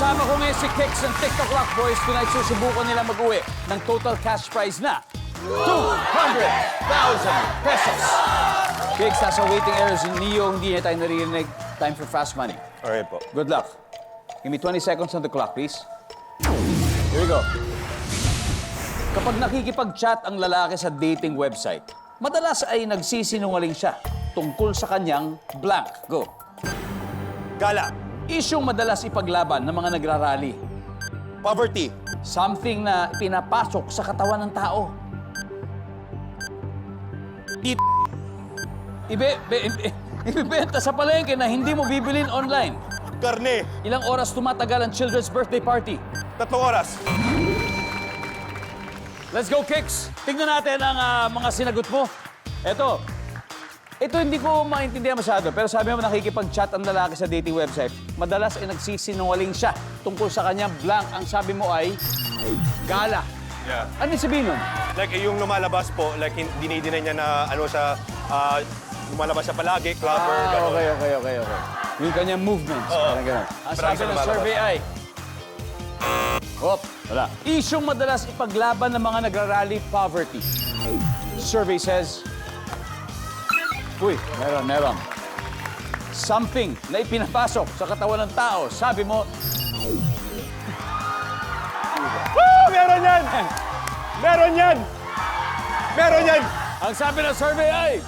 Kasama ko ngayon si Kix ng TikTok Rock Boys. Tonight, susubukan nila mag-uwi ng total cash prize na 200,000 pesos. Kix, nasa waiting area si Neo. Hindi niya tayo naririnig. Time for fast money. Alright po. Good luck. Give me 20 seconds on the clock, please. Here we go. Kapag nakikipag-chat ang lalaki sa dating website, madalas ay nagsisinungaling siya tungkol sa kanyang blank. Go. Gala. Isyong madalas ipaglaban ng mga nagrarally. Poverty. Something na pinapasok sa katawan ng tao. Ibebenta sa palengke na hindi mo bibilin online. Karne. Ilang oras tumatagal ang children's birthday party? 3 oras. Let's go, Kix! Tingnan natin ang mga sinagot mo. Ito hindi ko maintindihan masyado, pero sabi mo nakikipag-chat ang lalaki sa dating website. Madalas ay nagsisinungaling siya tungkol sa kanyang blank. Ang sabi mo ay gala. Yeah. Ano yung sabihin nun? Like, yung lumalabas po, like, dinidinay niya na, lumalabas siya palagi, clubber, gano'n. Okay. Yung kanyang movements. Parang ganun. Ang sabi ng lumalabas. survey ay... Wala. Isyong madalas ipaglaban ng mga nagrarally, poverty. Survey says... meron. Something na ipinapasok sa katawan ng tao. Sabi mo... Woo! Meron yan! Meron yan! Meron yan! Ang sabi ng survey ay...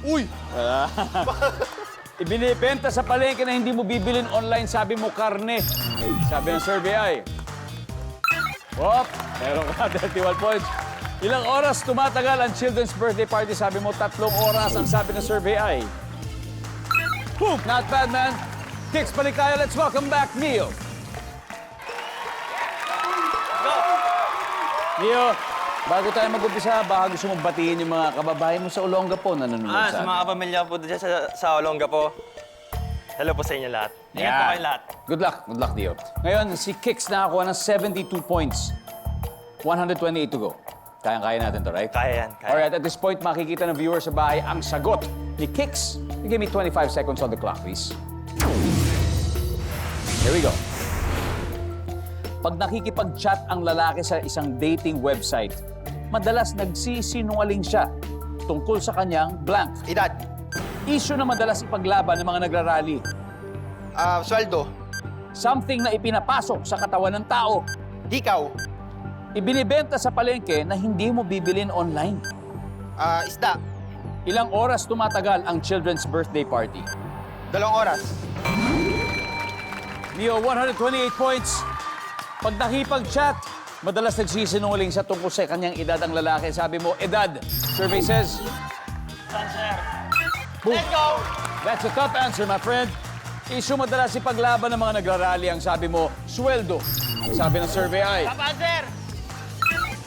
Uy! Ibinibenta sa palengke na hindi mo bibilin online, sabi mo karne. Sabi ng survey ay... Meron ka 31 points. Ilang oras tumatagal ang children's birthday party? Sabi mo 3 oras. Ang sabi ng survey ay... Not bad, man. Kix, balik tayo. Let's welcome back Neo. Neo, bago tayo mag-umpisa, baka gusto mong batiin yung mga kababayan mo sa Olongapo na nanonood Sa mga kapamilya po dyan sa Olongapo. Hello po sa inyo lahat. Ingat po kayo lahat. Good luck, Neo. Ngayon, si Kix nakakuha ng 72 points. 128 to go. Kayang-kaya natin to, right? Kaya yan. Kaya. Alright, at this point, makikita ng viewers sa bahay ang sagot ni Kix. Give me 25 seconds on the clock, please. Here we go. Pag nakikipag-chat ang lalaki sa isang dating website, madalas nagsisinungaling siya tungkol sa kanyang blank. Edad. Issue na madalas ipaglaban ng mga nagrarally. Sweldo. Something na ipinapasok sa katawan ng tao. Hikaw. Ibinibenta sa palengke na hindi mo bibilin online. Isda. Ilang oras tumatagal ang children's birthday party? 2 oras. Neo, 128 points. Pag nakipag-chat, madalas nagsisinungaling sa tungkol sa kanyang edad ang lalaki. Sabi mo, edad. Survey says... Answer. Boom. Let's go! That's a top answer, my friend. Issue madalas ipaglaban ng mga nagrarally. Ang sabi mo, sweldo. Ang sabi ng survey ay... Top answer!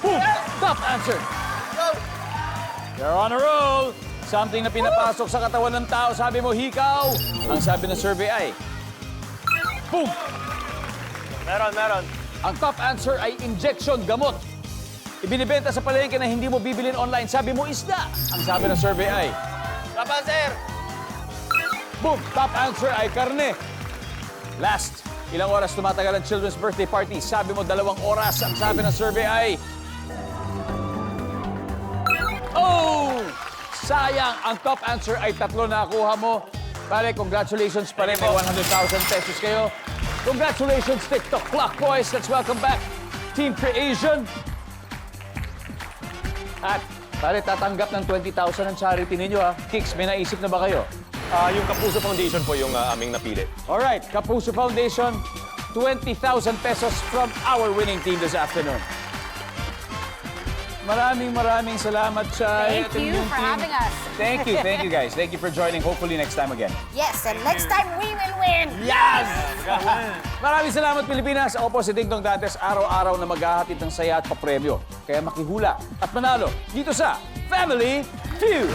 Boom! Top answer! You're on a roll. Something na pinapasok sa katawan ng tao. Sabi mo, hikaw. Ang sabi ng survey ay... Boom! Meron. Ang top answer ay injection, gamot. Ibinibenta sa palengke na hindi mo bibilin online. Sabi mo, isda. Ang sabi ng survey ay... Top answer! Boom! Top answer ay karne. Last, ilang oras tumatagal ang children's birthday party? Sabi mo, 2 oras. Ang sabi ng survey ay... Oh! Sayang! Ang top answer ay 3 na nakuha mo. Pare, congratulations pa rin. May 100,000 pesos kayo. Congratulations, TikTok Clock Boys. Let's welcome back Team Creation. At, pare, tatanggap ng 20,000 ang charity ninyo, ha? Kix, may naisip na ba kayo? Yung Kapuso Foundation po yung aming napili. Alright, Kapuso Foundation, 20,000 pesos from our winning team this afternoon. Maraming salamat sa Thank you for having us. Thank you guys. Thank you for joining. Hopefully next time again. Yes, and next time we will win. Yes! Maraming salamat Pilipinas. Ako po si Ding Dong Dantes, araw-araw na maghahatid ng saya at papremyo. Kaya makihula at manalo dito sa Family Feud.